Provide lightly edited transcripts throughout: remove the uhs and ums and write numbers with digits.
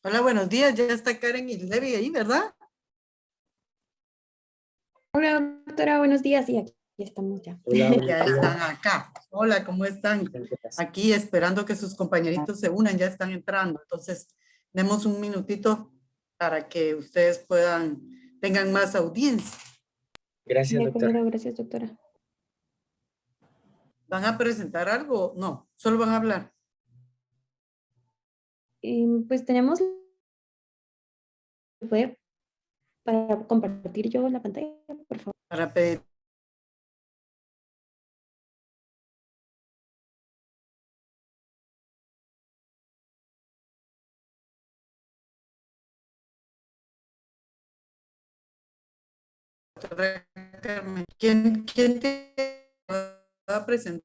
Hola, buenos días. Ya está Karen y Levi ahí, ¿verdad? Hola, doctora, buenos días. Sí, aquí estamos ya. Hola, buenos Ya están días. acá. Hola, ¿cómo están? ¿Qué pasa? Aquí esperando que sus compañeritos se unan, ya están entrando. Entonces, demos un minutito para que ustedes tengan más audiencia. Gracias, De doctora. acuerdo, gracias, doctora. ¿Van a presentar algo? No, solo van a hablar. Pues tenemos, ¿puede para compartir yo la pantalla, por favor? Para pedir. ¿Quién te va a presentar?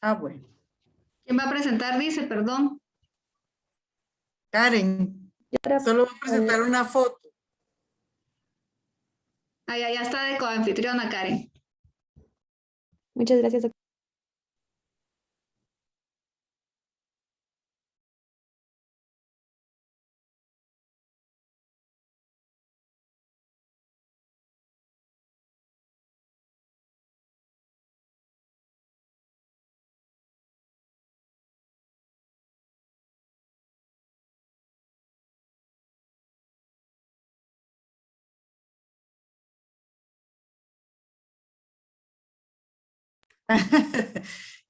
Ah, bueno. ¿Quién va a presentar? Dice, perdón. Karen, Yo para- solo va a presentar una foto. Ya está de coanfitriona, Karen. Muchas gracias, doctora.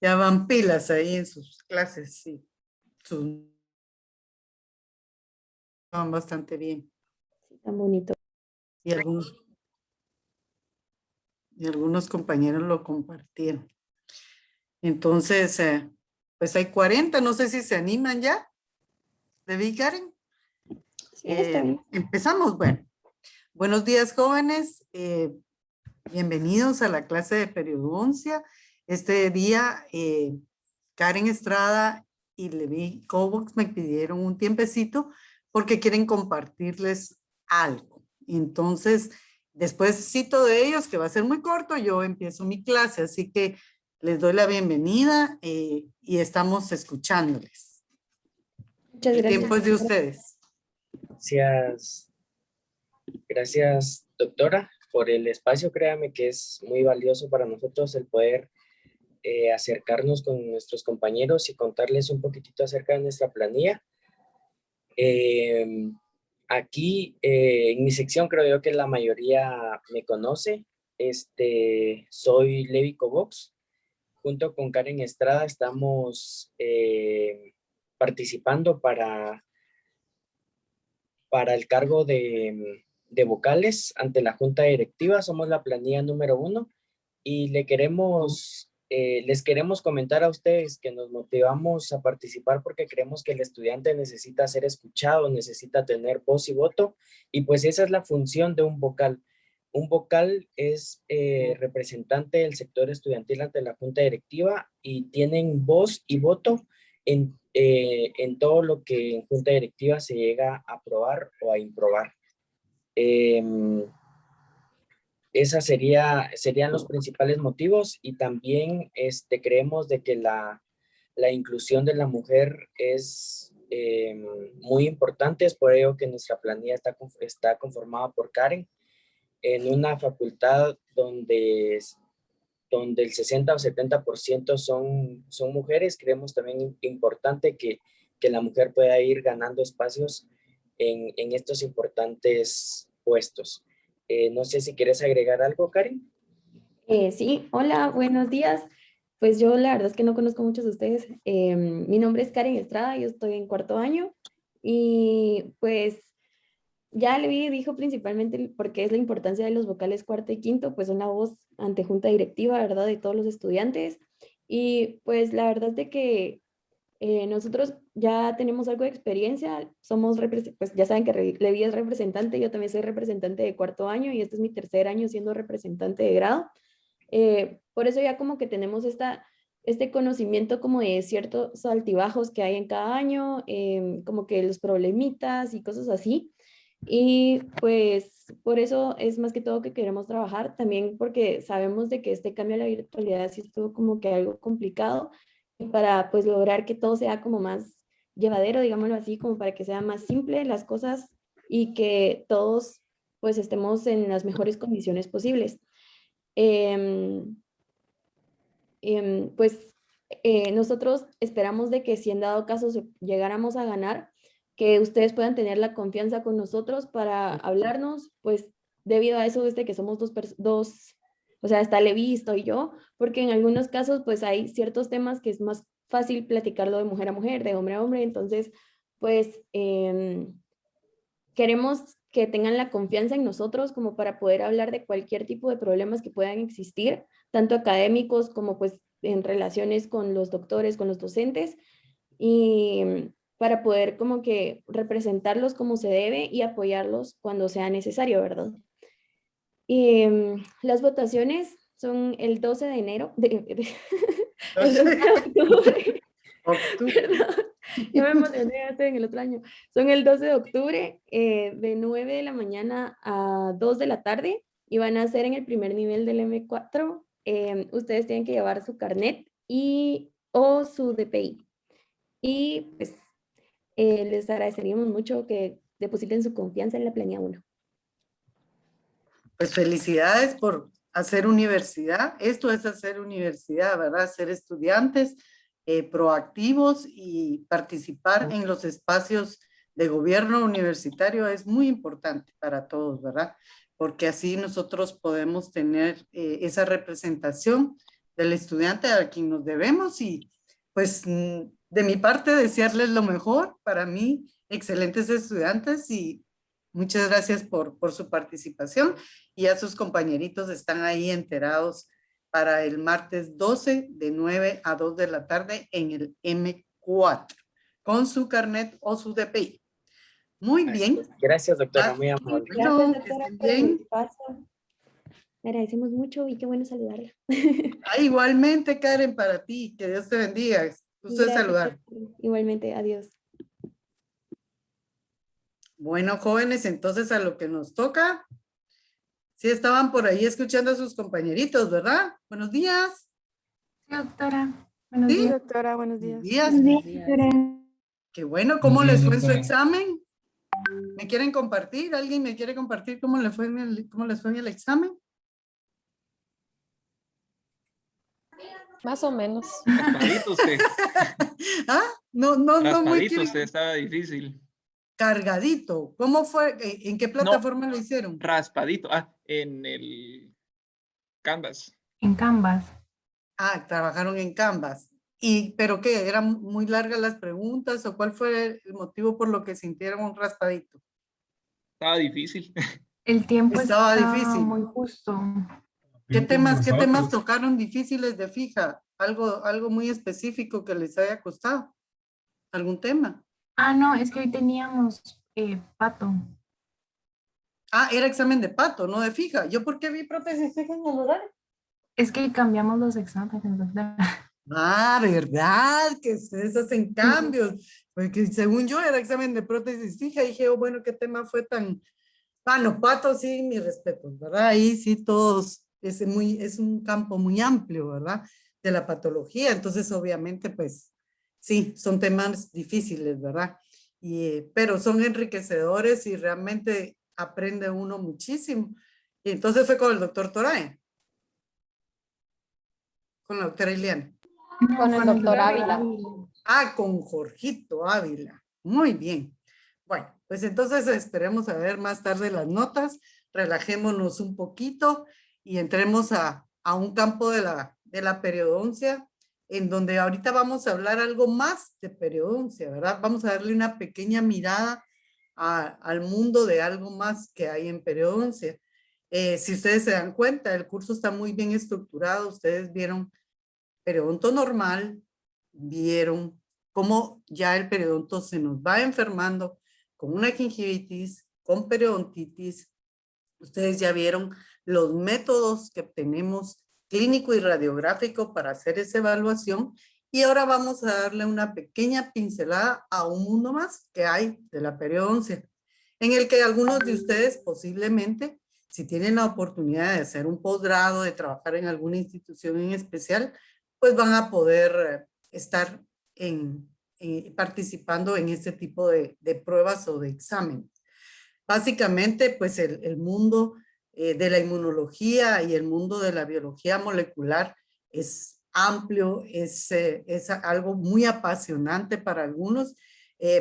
Ya van pilas ahí en sus clases, sí. Van bastante bien. Sí, tan bonito. Y algunos compañeros lo compartieron. Entonces, pues hay 40, no sé si se animan ya. ¿De Karen? Sí, está bien. Empezamos, bueno. Buenos días, jóvenes. Bienvenidos a la clase de periodoncia. Este día, Karen Estrada y Levi Cobox me pidieron un tiempecito porque quieren compartirles algo. Entonces, después cito de ellos, que va a ser muy corto, yo empiezo mi clase, así que les doy la bienvenida y estamos escuchándoles. Muchas El gracias, tiempo es de doctora. ustedes. Gracias, doctora, por el espacio. Créame que es muy valioso para nosotros el poder acercarnos con nuestros compañeros y contarles un poquitito acerca de nuestra planilla. Aquí, en mi sección, creo yo que la mayoría me conoce. Soy Levi Cobox. Junto con Karen Estrada estamos participando para el cargo de vocales ante la Junta Directiva. Somos la planilla número 1 y les queremos comentar a ustedes que nos motivamos a participar porque creemos que el estudiante necesita ser escuchado, necesita tener voz y voto, y pues esa es la función de un vocal. Un vocal es representante del sector estudiantil ante la Junta Directiva y tienen voz y voto en todo lo que en Junta Directiva se llega a aprobar o a improbar. Esas serían los principales motivos, y también creemos de que la inclusión de la mujer es muy importante. Es por ello que nuestra planilla está conformada por Karen en una facultad donde el 60 o 70% son mujeres. Creemos también importante que la mujer pueda ir ganando espacios en estos importantes puestos. No sé si quieres agregar algo, Karen. Sí, hola, buenos días. Pues yo la verdad es que no conozco muchos de ustedes. Mi nombre es Karen Estrada, yo estoy en cuarto año y pues ya Levi dijo principalmente por qué es la importancia de los vocales cuarto y quinto, pues son la voz ante junta directiva, ¿verdad? De todos los estudiantes. Y pues la verdad es de que nosotros ya tenemos algo de experiencia, pues ya saben que Levi es representante, yo también soy representante de cuarto año y este es mi tercer año siendo representante de grado. Por eso ya como que tenemos este conocimiento como de ciertos altibajos que hay en cada año, como que los problemitas y cosas así. Y pues por eso es más que todo que queremos trabajar, también porque sabemos de que este cambio a la virtualidad sí estuvo como que algo complicado, y para pues lograr que todo sea como más llevadero, digámoslo así, como para que sea más simple las cosas y que todos pues estemos en las mejores condiciones posibles. Em, pues nosotros esperamos de que si en dado caso llegáramos a ganar, que ustedes puedan tener la confianza con nosotros para hablarnos, pues debido a eso desde que somos dos, o sea, está Levi, estoy yo, porque en algunos casos pues hay ciertos temas que es más fácil platicarlo de mujer a mujer, de hombre a hombre, entonces pues queremos que tengan la confianza en nosotros como para poder hablar de cualquier tipo de problemas que puedan existir, tanto académicos como pues en relaciones con los doctores, con los docentes, y para poder como que representarlos como se debe y apoyarlos cuando sea necesario, ¿verdad? Y las votaciones son el 12 de enero, el 12 de octubre. Perdón, yo me emocioné, ya estoy en el otro año. Son el 12 de octubre, de 9 de la mañana a 2 de la tarde, y van a ser en el primer nivel del M4. Ustedes tienen que llevar su carnet o su DPI. Y pues les agradeceríamos mucho que depositen su confianza en la planilla 1. Pues felicidades por hacer universidad. Esto es hacer universidad, ¿verdad? Ser estudiantes proactivos y participar en los espacios de gobierno universitario es muy importante para todos, ¿verdad? Porque así nosotros podemos tener esa representación del estudiante a quien nos debemos y pues de mi parte desearles lo mejor. Para mí, excelentes estudiantes y muchas gracias por su participación. Y a sus compañeritos están ahí enterados para el martes 12 de 9 a 2 de la tarde en el M4 con su carnet o su DPI. Muy bien. Gracias, doctora, muy amable. Gracias, Bueno, que doctora, estén por el bien. espacio. Le agradecemos mucho y qué bueno saludarla. Igualmente, Karen, para ti. Que Dios te bendiga. Gusto de Gracias, saludar. igualmente, adiós. Bueno, jóvenes, entonces a lo que nos toca. Sí, estaban por ahí escuchando a sus compañeritos, ¿verdad? Buenos días. Sí, doctora. Buenos Sí, días. Doctora, buenos buenos días. días. Qué bueno, ¿cómo les fue en su examen? ¿Me quieren compartir? ¿Alguien me quiere compartir cómo les fue cómo les fue en el examen? Más o menos. Raspadito usted. ¿Ah? No muy Raspadito usted, estaba difícil. cargadito. ¿Cómo fue? ¿En qué plataforma lo hicieron? Raspadito. En el Canvas. En Canvas. Ah, trabajaron en Canvas. ¿Pero qué? ¿Eran muy largas las preguntas o cuál fue el motivo por lo que sintieron un raspadito? Estaba difícil. El tiempo Estaba está difícil. muy justo. ¿Qué temas tocaron difíciles de fija? ¿Algo muy específico que les haya costado? ¿Algún tema? Ah, no, es que hoy teníamos pato. Ah, era examen de pato, no de fija. ¿Yo por qué vi prótesis fija en el horario? Es que cambiamos los exámenes, doctora. Ah, ¿verdad? Que ustedes hacen cambios. Porque según yo era examen de prótesis fija. Y dije, oh, bueno, ¿qué tema fue tan... Ah, no, pato, sí, mis respetos, ¿verdad? Ahí sí todos, es un campo muy amplio, ¿verdad? De la patología. Entonces, obviamente, pues, sí, son temas difíciles, ¿verdad? Pero son enriquecedores y realmente aprende uno muchísimo. Y entonces fue con el doctor Torae, con la doctora Ileana. Con el doctor Ávila. Ah, con Jorgito Ávila. Muy bien. Bueno, pues entonces esperemos a ver más tarde las notas, relajémonos un poquito y entremos a un campo de la periodoncia, en donde ahorita vamos a hablar algo más de periodoncia, ¿verdad? Vamos a darle una pequeña mirada al mundo de algo más que hay en periodoncia. Si ustedes se dan cuenta, el curso está muy bien estructurado, ustedes vieron periodonto normal, vieron cómo ya el periodonto se nos va enfermando con una gingivitis, con periodontitis. Ustedes ya vieron los métodos que tenemos clínico y radiográfico para hacer esa evaluación y ahora vamos a darle una pequeña pincelada a un mundo más que hay de la periodoncia. en el que algunos de ustedes posiblemente, si tienen la oportunidad de hacer un posgrado, de trabajar en alguna institución en especial, pues van a poder estar participando en este tipo de pruebas o de exámenes. Básicamente, pues el mundo de la inmunología y el mundo de la biología molecular es amplio, es algo muy apasionante para algunos.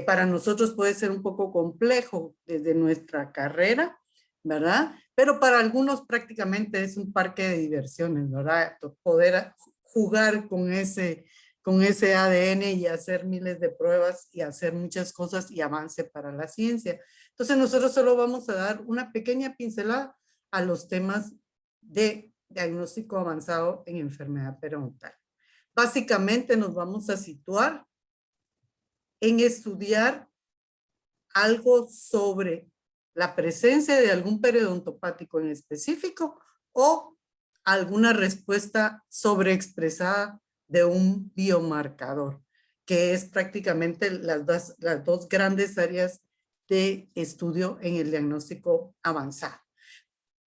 Para nosotros puede ser un poco complejo desde nuestra carrera, ¿verdad? Pero para algunos prácticamente es un parque de diversiones, ¿verdad? Poder jugar con ese ADN y hacer miles de pruebas y hacer muchas cosas y avance para la ciencia. Entonces nosotros solo vamos a dar una pequeña pincelada a los temas de diagnóstico avanzado en enfermedad periodontal. Básicamente nos vamos a situar en estudiar algo sobre la presencia de algún periodontopático en específico o alguna respuesta sobreexpresada de un biomarcador, que es prácticamente las dos grandes áreas de estudio en el diagnóstico avanzado.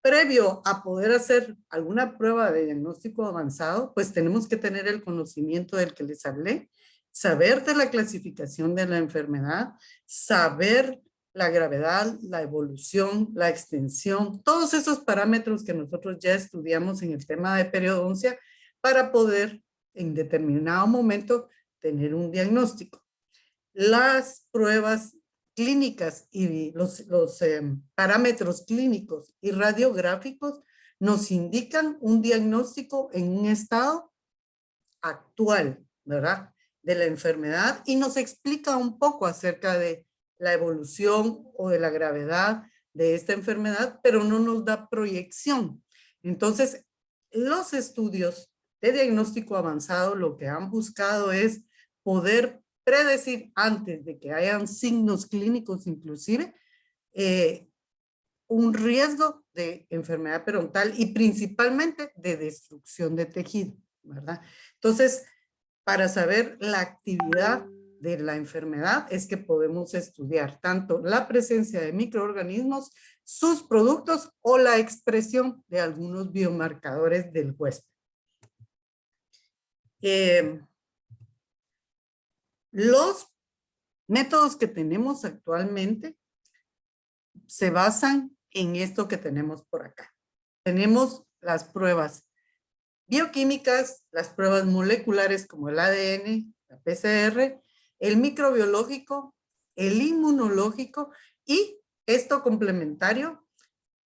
Previo a poder hacer alguna prueba de diagnóstico avanzado, pues tenemos que tener el conocimiento del que les hablé, saber de la clasificación de la enfermedad, saber la gravedad, la evolución, la extensión, todos esos parámetros que nosotros ya estudiamos en el tema de periodoncia para poder en determinado momento tener un diagnóstico. Las pruebas clínicas y los parámetros clínicos y radiográficos nos indican un diagnóstico en un estado actual, ¿verdad? De la enfermedad y nos explica un poco acerca de la evolución o de la gravedad de esta enfermedad, pero no nos da proyección. Entonces, los estudios de diagnóstico avanzado lo que han buscado es poder predecir antes de que hayan signos clínicos inclusive un riesgo de enfermedad periodontal y principalmente de destrucción de tejido, ¿verdad? Entonces, para saber la actividad de la enfermedad es que podemos estudiar tanto la presencia de microorganismos, sus productos o la expresión de algunos biomarcadores del huésped. Los métodos que tenemos actualmente se basan en esto que tenemos por acá. Tenemos las pruebas bioquímicas, las pruebas moleculares como el ADN, la PCR, el microbiológico, el inmunológico y esto complementario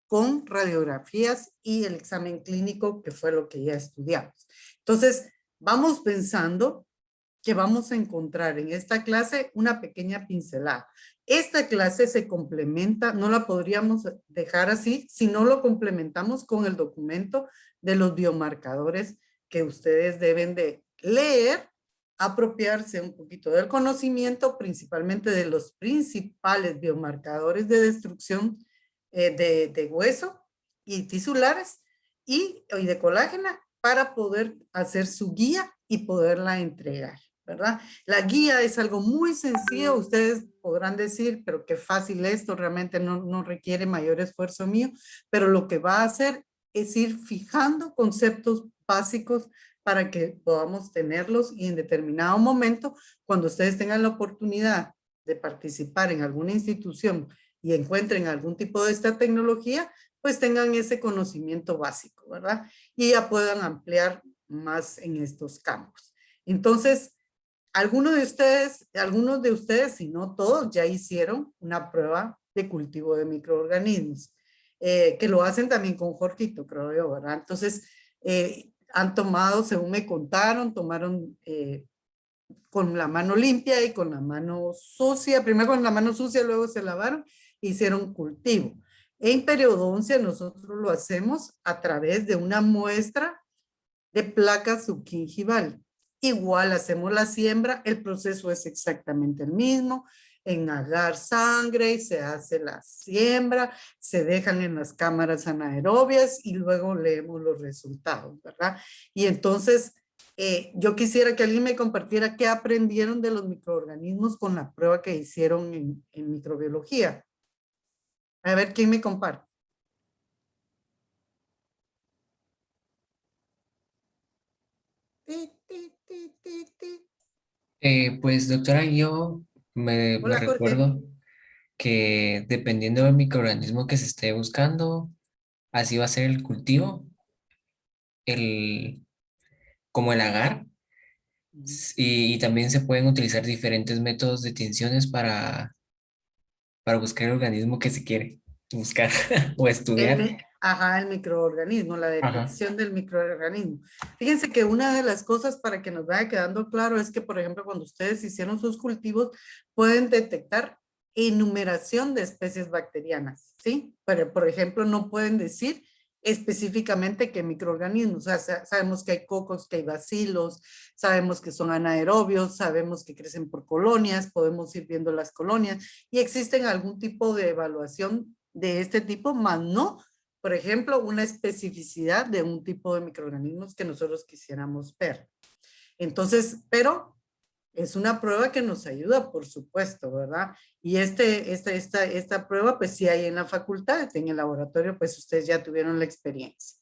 con radiografías y el examen clínico, que fue lo que ya estudiamos. Entonces, vamos pensando que vamos a encontrar en esta clase una pequeña pincelada. Esta clase se complementa, no la podríamos dejar así si no lo complementamos con el documento de los biomarcadores que ustedes deben de leer, apropiarse un poquito del conocimiento, principalmente de los principales biomarcadores de destrucción de hueso y tisulares y de colágena para poder hacer su guía y poderla entregar, ¿verdad? La guía es algo muy sencillo, ustedes podrán decir, pero qué fácil esto, realmente no requiere mayor esfuerzo mío, pero lo que va a hacer es ir fijando conceptos básicos para que podamos tenerlos y en determinado momento, cuando ustedes tengan la oportunidad de participar en alguna institución y encuentren algún tipo de esta tecnología, pues tengan ese conocimiento básico, ¿verdad? Y ya puedan ampliar más en estos campos. Entonces, algunos de ustedes, si no todos, ya hicieron una prueba de cultivo de microorganismos, que lo hacen también con Jorgito, creo yo, ¿verdad? Entonces, han tomado, según me contaron, tomaron con la mano limpia y con la mano sucia, primero con la mano sucia, luego se lavaron, hicieron cultivo. En periodoncia nosotros lo hacemos a través de una muestra de placa subgingival. Igual hacemos la siembra, el proceso es exactamente el mismo, en agar sangre, se hace la siembra, se dejan en las cámaras anaerobias y luego leemos los resultados, ¿verdad? Y entonces yo quisiera que alguien me compartiera qué aprendieron de los microorganismos con la prueba que hicieron en microbiología. A ver, ¿quién me comparte? Ti, ti, ti, ti, ti. Pues doctora, yo me Hola, Jorge. recuerdo que dependiendo del microorganismo que se esté buscando, así va a ser el cultivo, el, como el agar, y también se pueden utilizar diferentes métodos de tinciones para buscar el organismo que se quiere buscar o estudiar. Ajá, el microorganismo, la Ajá. detección del microorganismo. Fíjense que una de las cosas para que nos vaya quedando claro es que, por ejemplo, cuando ustedes hicieron sus cultivos, pueden detectar enumeración de especies bacterianas, ¿sí? Pero, por ejemplo, no pueden decir específicamente qué microorganismos. O sea, sabemos que hay cocos, que hay bacilos, sabemos que son anaerobios, sabemos que crecen por colonias, podemos ir viendo las colonias y existen algún tipo de evaluación de este tipo, más no, por ejemplo, una especificidad de un tipo de microorganismos que nosotros quisiéramos ver. Entonces, pero es una prueba que nos ayuda, por supuesto, ¿verdad? Y esta prueba, pues sí hay en la facultad, en el laboratorio, pues ustedes ya tuvieron la experiencia.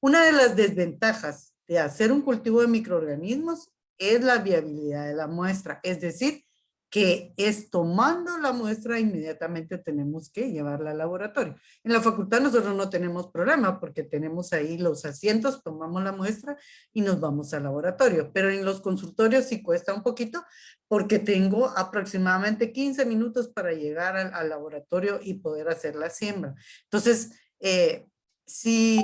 Una de las desventajas de hacer un cultivo de microorganismos es la viabilidad de la muestra, es decir, que es tomando la muestra inmediatamente tenemos que llevarla al laboratorio. En la facultad nosotros no tenemos problema porque tenemos ahí los asientos, tomamos la muestra y nos vamos al laboratorio, pero en los consultorios sí cuesta un poquito porque tengo aproximadamente 15 minutos para llegar al laboratorio y poder hacer la siembra. Entonces, sí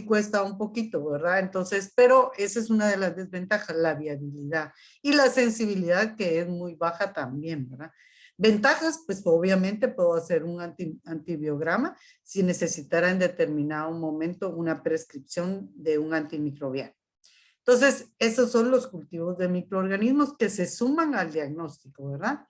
cuesta un poquito, ¿verdad? Entonces, pero esa es una de las desventajas, la viabilidad y la sensibilidad que es muy baja también, ¿verdad? Ventajas, pues obviamente puedo hacer un antibiograma si necesitara en determinado momento una prescripción de un antimicrobiano. Entonces, esos son los cultivos de microorganismos que se suman al diagnóstico, ¿verdad?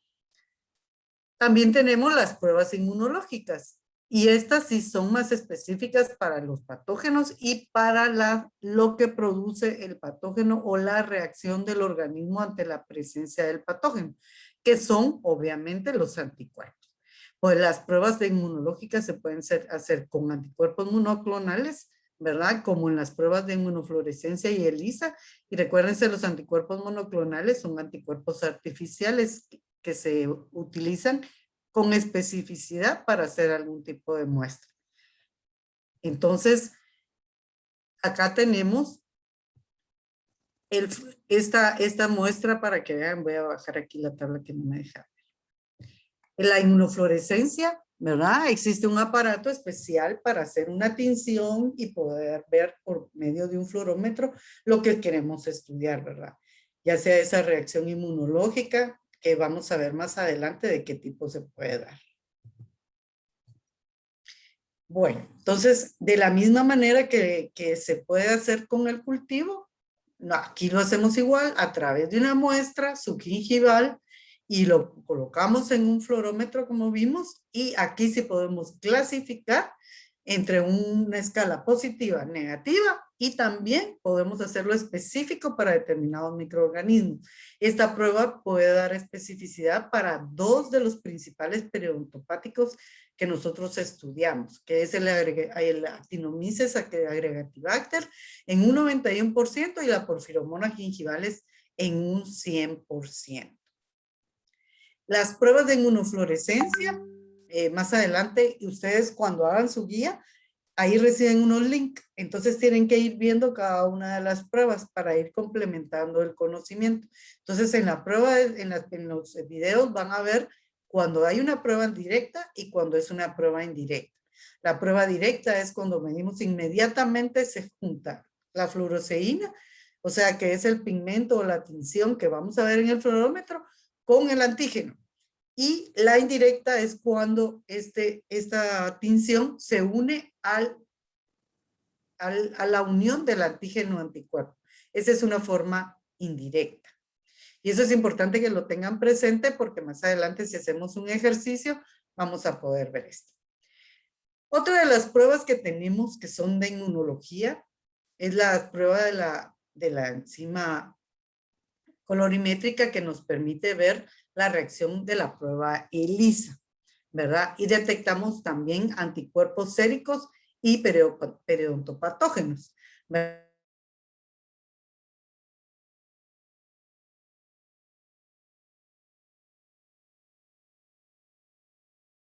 También tenemos las pruebas inmunológicas y estas sí son más específicas para los patógenos y para lo que produce el patógeno o la reacción del organismo ante la presencia del patógeno, que son obviamente los anticuerpos. Pues las pruebas de inmunológicas se pueden hacer con anticuerpos monoclonales, ¿verdad? Como en las pruebas de inmunofluorescencia y ELISA. Y recuérdense, los anticuerpos monoclonales son anticuerpos artificiales que se utilizan con especificidad para hacer algún tipo de muestra. Entonces, acá tenemos esta muestra para que vean. Voy a bajar aquí la tabla que no me deja ver. En la inmunofluorescencia, ¿verdad? Existe un aparato especial para hacer una tinción y poder ver por medio de un fluorómetro lo que queremos estudiar, ¿verdad? Ya sea esa reacción inmunológica, que vamos a ver más adelante de qué tipo se puede dar. Bueno, entonces, de la misma manera que se puede hacer con el cultivo, aquí lo hacemos igual a través de una muestra subgingival y lo colocamos en un fluorómetro como vimos y aquí sí podemos clasificar entre una escala positiva, negativa y también podemos hacerlo específico para determinados microorganismos. Esta prueba puede dar especificidad para 2 de los principales periodontopáticos que nosotros estudiamos, que es el Actinomyces aggregatibacter en un 91% y la Porphyromonas gingivales en un 100%. Las pruebas de inmunofluorescencia, más adelante, ustedes cuando hagan su guía, ahí reciben unos links, entonces tienen que ir viendo cada una de las pruebas para ir complementando el conocimiento. Entonces en la prueba, en los videos van a ver cuando hay una prueba directa y cuando es una prueba indirecta. La prueba directa es cuando medimos inmediatamente se junta la fluoresceína, o sea que es el pigmento o la tinción que vamos a ver en el fluorómetro con el antígeno. Y la indirecta es cuando esta tinción se une a la unión del antígeno anticuerpo. Esa es una forma indirecta. Y eso es importante que lo tengan presente porque más adelante si hacemos un ejercicio vamos a poder ver esto. Otra de las pruebas que tenemos que son de inmunología es la prueba de la enzima colorimétrica que nos permite ver la reacción de la prueba ELISA. ¿verdad? Y detectamos también anticuerpos séricos y periodontopatógenos, ¿verdad?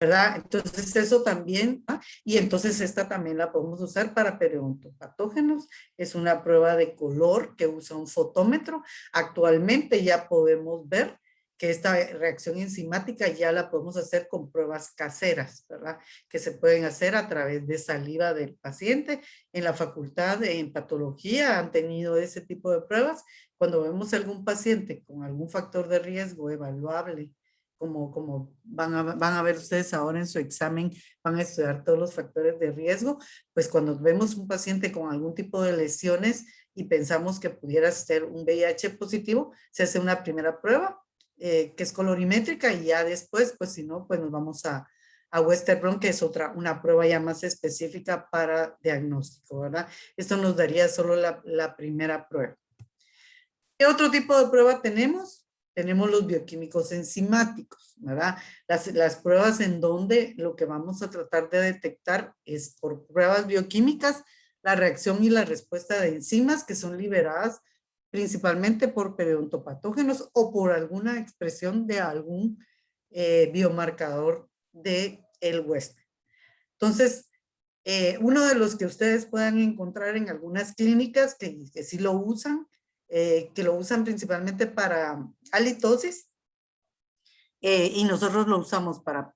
¿Verdad? Entonces eso también, ¿ah? Y entonces esta también la podemos usar para periodontopatógenos. Es una prueba de color que usa un fotómetro. Actualmente ya podemos ver que esta reacción enzimática ya la podemos hacer con pruebas caseras, ¿verdad? Que se pueden hacer a través de saliva del paciente. En la facultad en patología han tenido ese tipo de pruebas. Cuando vemos algún paciente con algún factor de riesgo evaluable, como van a ver ustedes ahora en su examen, van a estudiar todos los factores de riesgo, pues cuando vemos un paciente con algún tipo de lesiones y pensamos que pudiera ser un VIH positivo, se hace una primera prueba que es colorimétrica y ya después, pues si no, pues nos vamos a Western Blot, que es una prueba ya más específica para diagnóstico, ¿verdad? Esto nos daría solo la primera prueba. ¿Qué otro tipo de prueba tenemos? Tenemos los bioquímicos enzimáticos, ¿verdad? Las pruebas en donde lo que vamos a tratar de detectar es por pruebas bioquímicas la reacción y la respuesta de enzimas que son liberadas principalmente por periodontopatógenos o por alguna expresión de algún biomarcador del huésped. Entonces, uno de los que ustedes puedan encontrar en algunas clínicas que sí lo usan, que lo usan principalmente para halitosis, y nosotros lo usamos para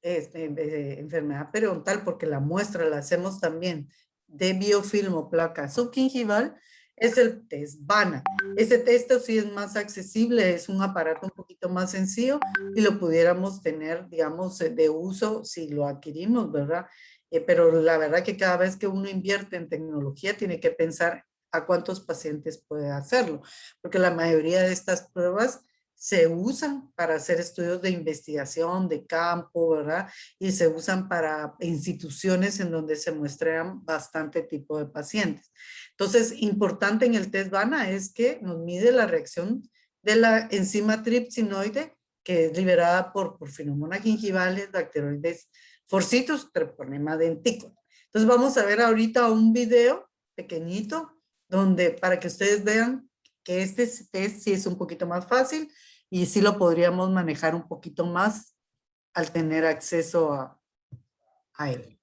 enfermedad periodontal porque la muestra la hacemos también de biofilm o placa subgingival, es el test VANA. Este test sí es más accesible, es un aparato un poquito más sencillo y lo pudiéramos tener, digamos, de uso si lo adquirimos, ¿verdad? Pero la verdad que cada vez que uno invierte en tecnología tiene que pensar a cuántos pacientes puede hacerlo, porque la mayoría de estas pruebas se usan para hacer estudios de investigación de campo, ¿verdad? Y se usan para instituciones en donde se muestran bastante tipo de pacientes. Entonces, importante en el test VANA es que nos mide la reacción de la enzima tripsinoide, que es liberada por Pneumoniae gingivalis, Bacteroides forcitus, Treponema denticum. Entonces, vamos a ver ahorita un video pequeñito donde para que ustedes vean que este test sí es un poquito más fácil y sí lo podríamos manejar un poquito más al tener acceso a él.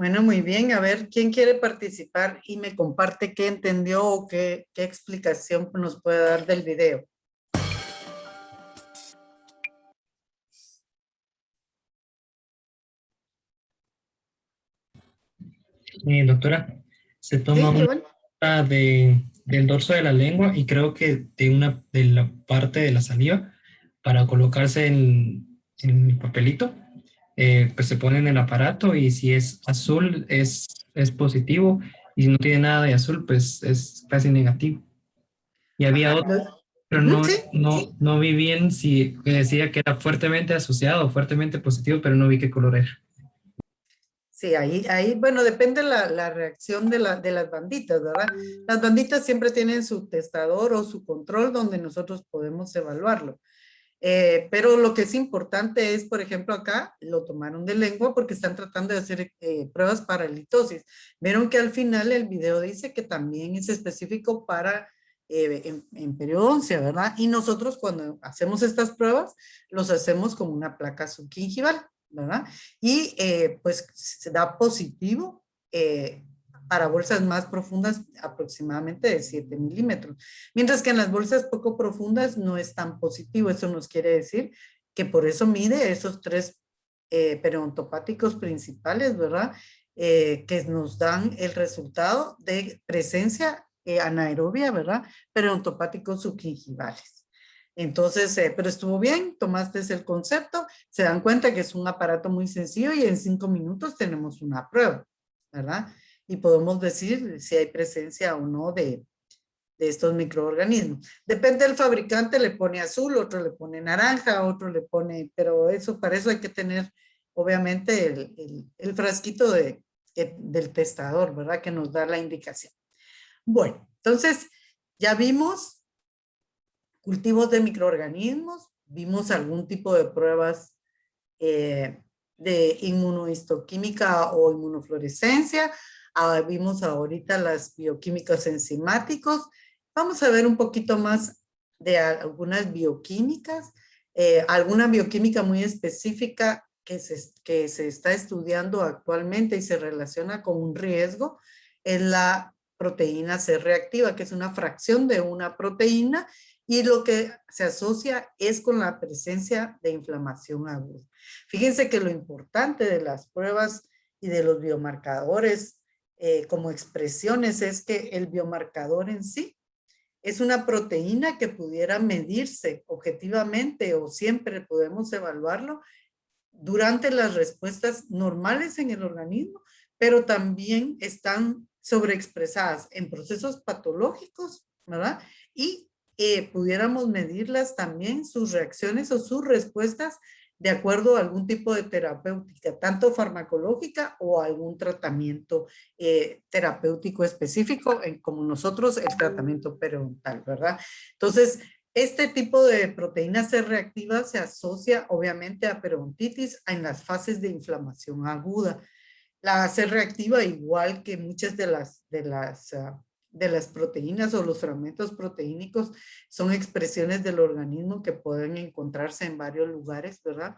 Bueno, muy bien. A ver, ¿quién quiere participar y me comparte qué entendió o qué explicación nos puede dar del video? Doctora, se toma Sí, una Giovanni. muestra del dorso de la lengua y creo que de la parte de la saliva para colocarse en el papelito. Pues se pone en el aparato y si es azul es positivo y si no tiene nada de azul pues es casi negativo. Y había Ajá. otro, pero Ujú, sí. no vi bien si decía que era fuertemente asociado o fuertemente positivo, pero no vi qué color era. Sí, ahí, bueno, depende la reacción de las banditas, ¿verdad? Las banditas siempre tienen su testador o su control donde nosotros podemos evaluarlo. Pero lo que es importante es, por ejemplo, acá lo tomaron de lengua porque están tratando de hacer pruebas para halitosis. Vieron que al final el video dice que también es específico para en periodoncia, ¿verdad? Y nosotros cuando hacemos estas pruebas, los hacemos con una placa subgingival, ¿verdad? Y pues se da positivo para bolsas más profundas, aproximadamente de 7 milímetros. Mientras que en las bolsas poco profundas no es tan positivo. Eso nos quiere decir que por eso mide esos 3 periodontopáticos principales, ¿verdad? Que nos dan el resultado de presencia anaerobia, ¿verdad? Periodontopáticos subgingivales. Entonces, pero estuvo bien, tomaste el concepto, se dan cuenta que es un aparato muy sencillo y en 5 minutos tenemos una prueba, ¿verdad? Y podemos decir si hay presencia o no de estos microorganismos. Depende del fabricante, le pone azul, otro le pone naranja, otro le pone, pero eso, para eso hay que tener obviamente el frasquito del testador, ¿verdad? Que nos da la indicación. Bueno, entonces ya vimos cultivos de microorganismos, vimos algún tipo de pruebas de inmunohistoquímica o inmunofluorescencia, vimos ahorita las bioquímicas enzimáticos. Vamos a ver un poquito más de algunas bioquímicas, alguna bioquímica muy específica que se está estudiando actualmente y se relaciona con un riesgo, es la proteína C reactiva, que es una fracción de una proteína y lo que se asocia es con la presencia de inflamación aguda. Fíjense que lo importante de las pruebas y de los biomarcadores como expresiones es que el biomarcador en sí es una proteína que pudiera medirse objetivamente o siempre podemos evaluarlo durante las respuestas normales en el organismo, pero también están sobreexpresadas en procesos patológicos, ¿verdad? Y pudiéramos medirlas también, sus reacciones o sus respuestas de acuerdo a algún tipo de terapéutica, tanto farmacológica o algún tratamiento terapéutico específico, como nosotros el tratamiento periodontal, ¿verdad? Entonces, este tipo de proteína C reactiva se asocia obviamente a periodontitis en las fases de inflamación aguda. La C reactiva, igual que muchas de las proteínas o los fragmentos proteínicos, son expresiones del organismo que pueden encontrarse en varios lugares, ¿verdad?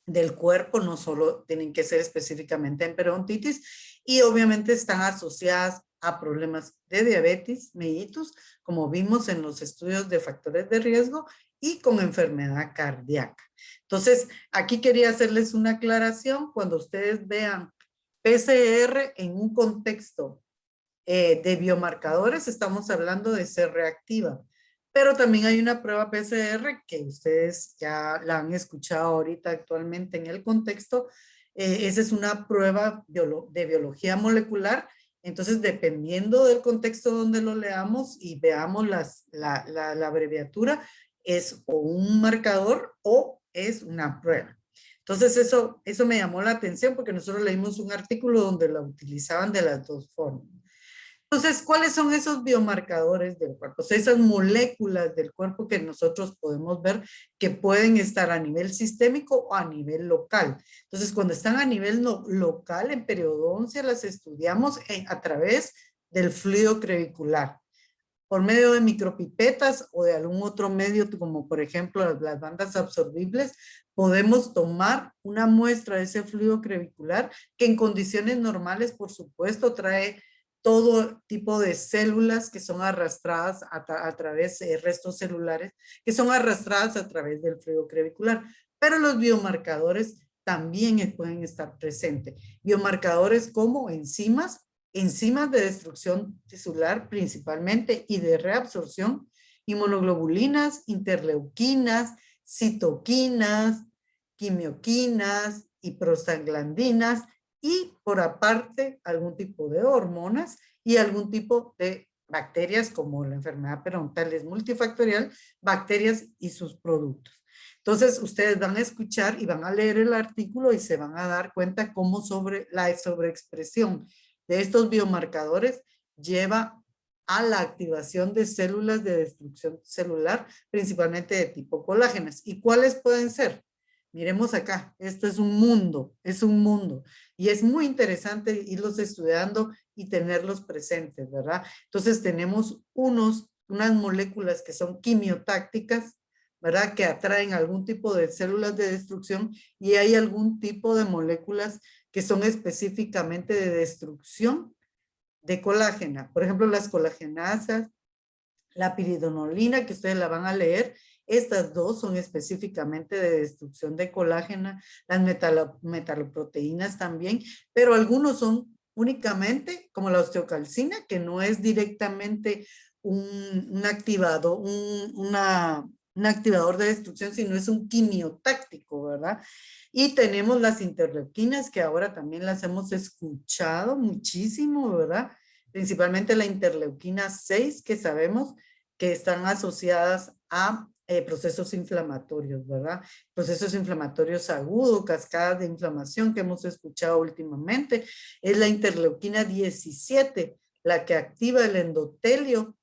Del cuerpo, no solo tienen que ser específicamente en periodontitis, y obviamente están asociadas a problemas de diabetes mellitus, como vimos en los estudios de factores de riesgo, y con enfermedad cardíaca. Entonces, aquí quería hacerles una aclaración. Cuando ustedes vean PCR en un contexto de biomarcadores, estamos hablando de C reactiva. Pero también hay una prueba PCR que ustedes ya la han escuchado ahorita actualmente en el contexto. Esa es una prueba de biología molecular. Entonces, dependiendo del contexto donde lo leamos y veamos la abreviatura, es o un marcador o es una prueba. Entonces, eso me llamó la atención porque nosotros leímos un artículo donde la utilizaban de las dos formas. Entonces, ¿cuáles son esos biomarcadores del cuerpo? O sea, esas moléculas del cuerpo que nosotros podemos ver que pueden estar a nivel sistémico o a nivel local. Entonces, cuando están a nivel local, en periodoncia, las estudiamos a través del fluido crevicular. por medio de micropipetas o de algún otro medio, como por ejemplo las bandas absorbibles, podemos tomar una muestra de ese fluido crevicular que en condiciones normales, por supuesto, trae todo tipo de células que son arrastradas a través de restos celulares, que son arrastradas a través del fluido crevicular. Pero los biomarcadores también pueden estar presentes. Biomarcadores como enzimas de destrucción tisular principalmente y de reabsorción, inmunoglobulinas, interleuquinas, citoquinas, quimioquinas y prostaglandinas, y por aparte algún tipo de hormonas y algún tipo de bacterias como la enfermedad periodontal es multifactorial, bacterias y sus productos. Entonces ustedes van a escuchar y van a leer el artículo y se van a dar cuenta cómo la sobreexpresión de estos biomarcadores lleva a la activación de células de destrucción celular, principalmente de tipo colágenas. ¿Y cuáles pueden ser? Miremos acá, esto es un mundo, y es muy interesante irlos estudiando y tenerlos presentes, ¿verdad? Entonces tenemos unas moléculas que son quimiotácticas, ¿verdad? Que atraen algún tipo de células de destrucción, y hay algún tipo de moléculas que son específicamente de destrucción de colágena. Por ejemplo, las colagenasas, la piridonolina, que ustedes la van a leer. Estas dos son específicamente de destrucción de colágena, las metaloproteínas también, pero algunos son únicamente, como la osteocalcina, que no es directamente un activador, un activador de destrucción, sino es un quimiotáctico, ¿verdad? Y tenemos las interleuquinas, que ahora también las hemos escuchado muchísimo, ¿verdad? Principalmente la interleuquina 6, que sabemos que están asociadas a procesos inflamatorios, ¿verdad? Procesos inflamatorios agudos, cascadas de inflamación que hemos escuchado últimamente. Es la interleuquina 17, la que activa el endotelio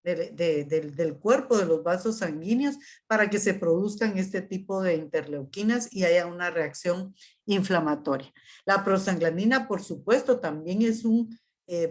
del cuerpo, de los vasos sanguíneos, para que se produzcan este tipo de interleuquinas y haya una reacción inflamatoria. La prostaglandina, por supuesto, también es un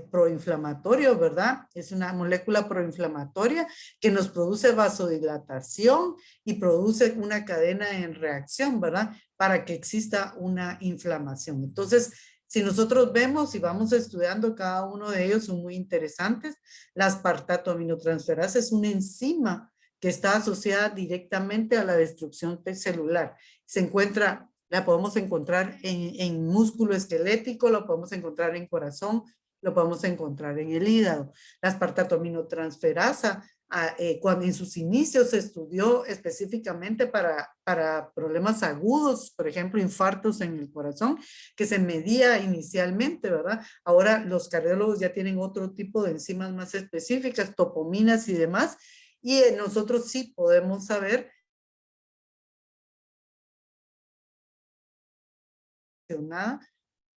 proinflamatorio, ¿verdad? Es una molécula proinflamatoria que nos produce vasodilatación y produce una cadena en reacción, ¿verdad? Para que exista una inflamación. Entonces, si nosotros vemos y vamos estudiando cada uno de ellos, son muy interesantes. La aspartato-aminotransferasa es una enzima que está asociada directamente a la destrucción celular. La podemos encontrar en músculo esquelético, lo podemos encontrar en corazón, lo podemos encontrar en el hígado. La aspartato-aminotransferasa, cuando en sus inicios se estudió específicamente para problemas agudos, por ejemplo, infartos en el corazón, que se medía inicialmente, ¿verdad? Ahora los cardiólogos ya tienen otro tipo de enzimas más específicas, topominas y demás, y nosotros sí podemos saber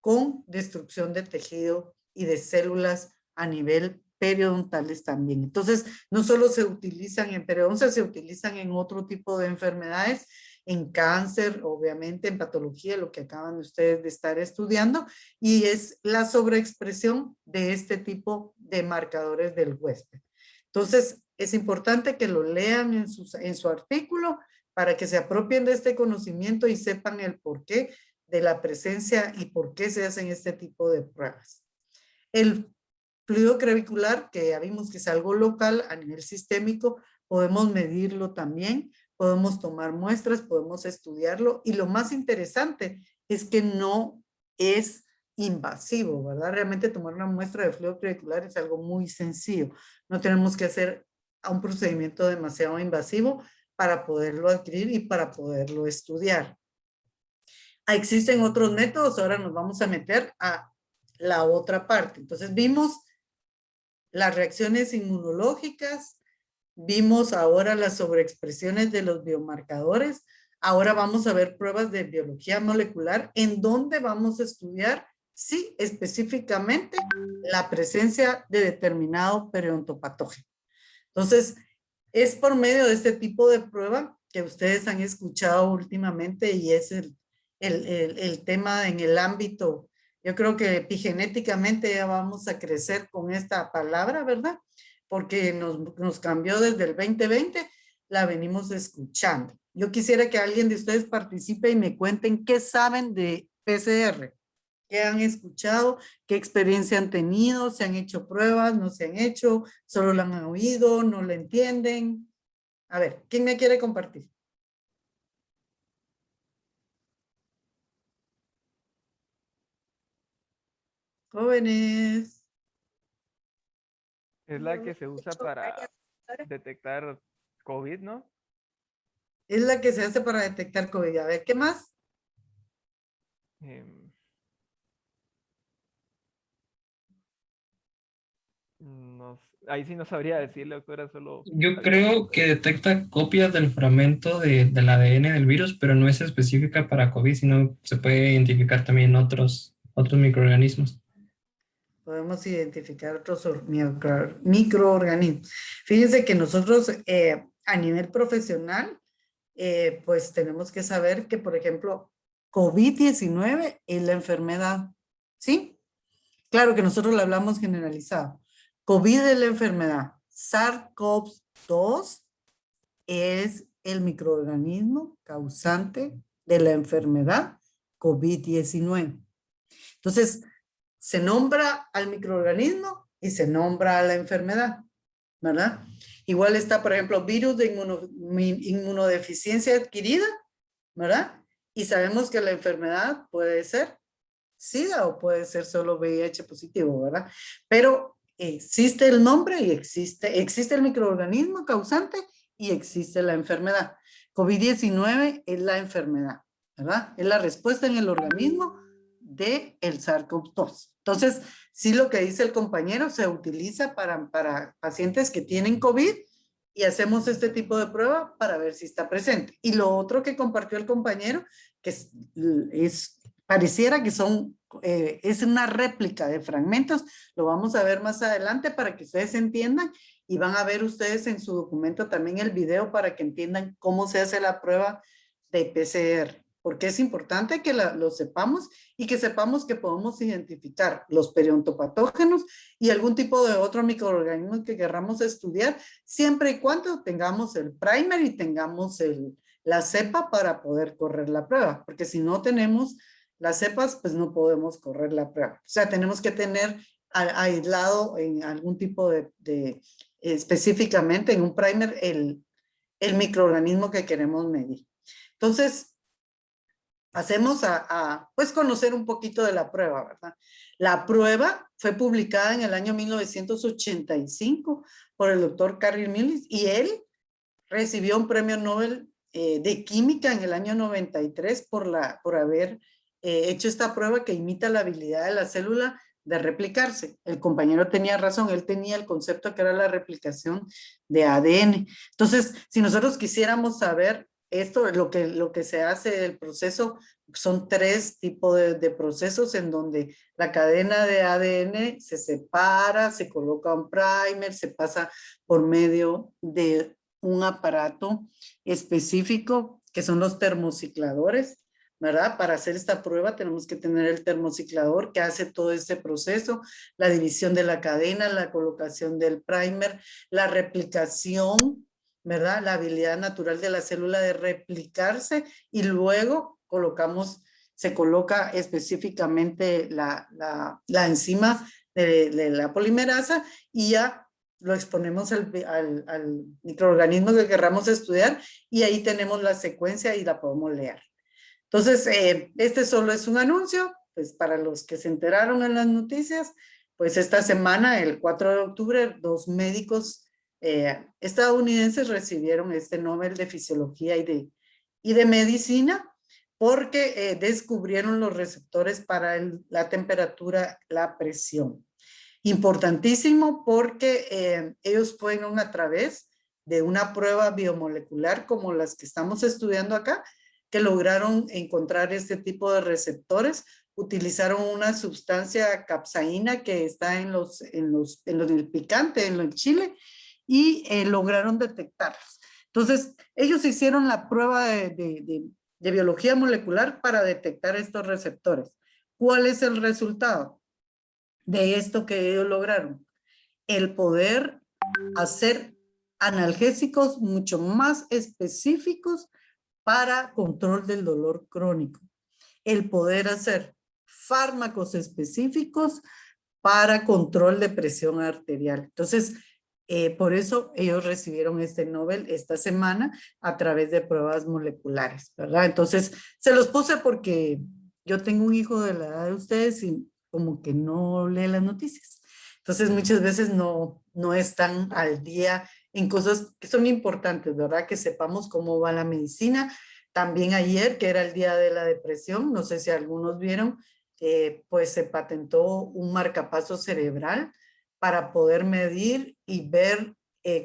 con destrucción de tejido y de células a nivel periodontales también. Entonces, no solo se utilizan en periodoncia, se utilizan en otro tipo de enfermedades, en cáncer, obviamente, en patología, lo que acaban ustedes de estar estudiando, y es la sobreexpresión de este tipo de marcadores del huésped. Entonces, es importante que lo lean en su artículo para que se apropien de este conocimiento y sepan el porqué de la presencia y por qué se hacen este tipo de pruebas. El fluido crevicular, que ya vimos que es algo local a nivel sistémico, podemos medirlo también, podemos tomar muestras, podemos estudiarlo, y lo más interesante es que no es invasivo, ¿verdad? Realmente tomar una muestra de fluido crevicular es algo muy sencillo. No tenemos que hacer un procedimiento demasiado invasivo para poderlo adquirir y para poderlo estudiar. Existen otros métodos, ahora nos vamos a meter a la otra parte. Entonces vimos las reacciones inmunológicas, vimos ahora las sobreexpresiones de los biomarcadores, ahora vamos a ver pruebas de biología molecular en donde vamos a estudiar, sí, específicamente la presencia de determinado periodontopatógeno. Entonces, es por medio de este tipo de prueba que ustedes han escuchado últimamente, y es el tema en el ámbito, yo creo que epigenéticamente ya vamos a crecer con esta palabra, ¿verdad? porque nos cambió desde el 2020, la venimos escuchando. Yo quisiera que alguien de ustedes participe y me cuenten qué saben de PCR, qué han escuchado, qué experiencia han tenido, se han hecho pruebas, no se han hecho, solo la han oído, no la entienden. A ver, ¿quién me quiere compartir? Jóvenes. Es la que se usa para detectar COVID, ¿no? Es la que se hace para detectar COVID. A ver, ¿qué más? Ahí sí no sabría decirle, doctora, solo... Yo creo que detecta copias del fragmento del ADN del virus, pero no es específica para COVID, sino se puede identificar también otros microorganismos. Podemos identificar otros microorganismos. Fíjense que nosotros a nivel profesional, pues tenemos que saber que, por ejemplo, COVID-19 es la enfermedad, ¿sí? Claro que nosotros lo hablamos generalizado. COVID es la enfermedad. SARS-CoV-2 es el microorganismo causante de la enfermedad COVID-19. Entonces, se nombra al microorganismo y se nombra a la enfermedad, ¿verdad? Igual está, por ejemplo, virus de inmunodeficiencia adquirida, ¿verdad? Y sabemos que la enfermedad puede ser SIDA o puede ser solo VIH positivo, ¿verdad? Pero existe el nombre y existe el microorganismo causante y existe la enfermedad. COVID-19 es la enfermedad, ¿verdad? Es la respuesta en el organismo del SARS-CoV-2. Entonces, sí, lo que dice el compañero se utiliza para pacientes que tienen COVID y hacemos este tipo de prueba para ver si está presente. Y lo otro que compartió el compañero, que pareciera que es una réplica de fragmentos, lo vamos a ver más adelante para que ustedes entiendan y van a ver ustedes en su documento también el video para que entiendan cómo se hace la prueba de PCR. Porque es importante que lo sepamos y que sepamos que podemos identificar los periodoontopatógenos y algún tipo de otro microorganismo que querramos estudiar, siempre y cuando tengamos el primer y tengamos la cepa para poder correr la prueba. Porque si no tenemos las cepas, pues no podemos correr la prueba. O sea, tenemos que tener aislado en algún tipo específicamente en un primer, el microorganismo que queremos medir. Entonces, hacemos pues conocer un poquito de la prueba, ¿verdad? La prueba fue publicada en el año 1985 por el doctor Carrier Millis y él recibió un premio Nobel de Química en el año 93 por haber hecho esta prueba que imita la habilidad de la célula de replicarse. El compañero tenía razón, él tenía el concepto que era la replicación de ADN. Entonces, si nosotros quisiéramos saber esto, lo que se hace, el proceso, son 3 tipos de procesos en donde la cadena de ADN se separa, se coloca un primer, se pasa por medio de un aparato específico que son los termocicladores, ¿verdad? Para hacer esta prueba tenemos que tener el termociclador que hace todo este proceso, la división de la cadena, la colocación del primer, la replicación, ¿verdad? La habilidad natural de la célula de replicarse y luego se coloca específicamente la enzima de la polimerasa y ya lo exponemos al microorganismo que querramos estudiar y ahí tenemos la secuencia y la podemos leer. Entonces, este solo es un anuncio, pues para los que se enteraron en las noticias, pues esta semana, el 4 de octubre, 2 médicos estadounidenses recibieron este Nobel de Fisiología y de Medicina porque descubrieron los receptores para la temperatura, la presión. Importantísimo porque ellos fueron a través de una prueba biomolecular como las que estamos estudiando acá, que lograron encontrar este tipo de receptores. Utilizaron una sustancia capsaína que está en el picante, en el chile, y lograron detectarlos. Entonces, ellos hicieron la prueba de biología molecular para detectar estos receptores. ¿Cuál es el resultado de esto que ellos lograron? El poder hacer analgésicos mucho más específicos para control del dolor crónico. El poder hacer fármacos específicos para control de presión arterial. Entonces, por eso ellos recibieron este Nobel esta semana a través de pruebas moleculares, ¿verdad? Entonces, se los puse porque yo tengo un hijo de la edad de ustedes y como que no lee las noticias. Entonces, muchas veces no están al día en cosas que son importantes, ¿verdad? Que sepamos cómo va la medicina. También ayer, que era el día de la depresión, no sé si algunos vieron, pues se patentó un marcapaso cerebral para poder medir y ver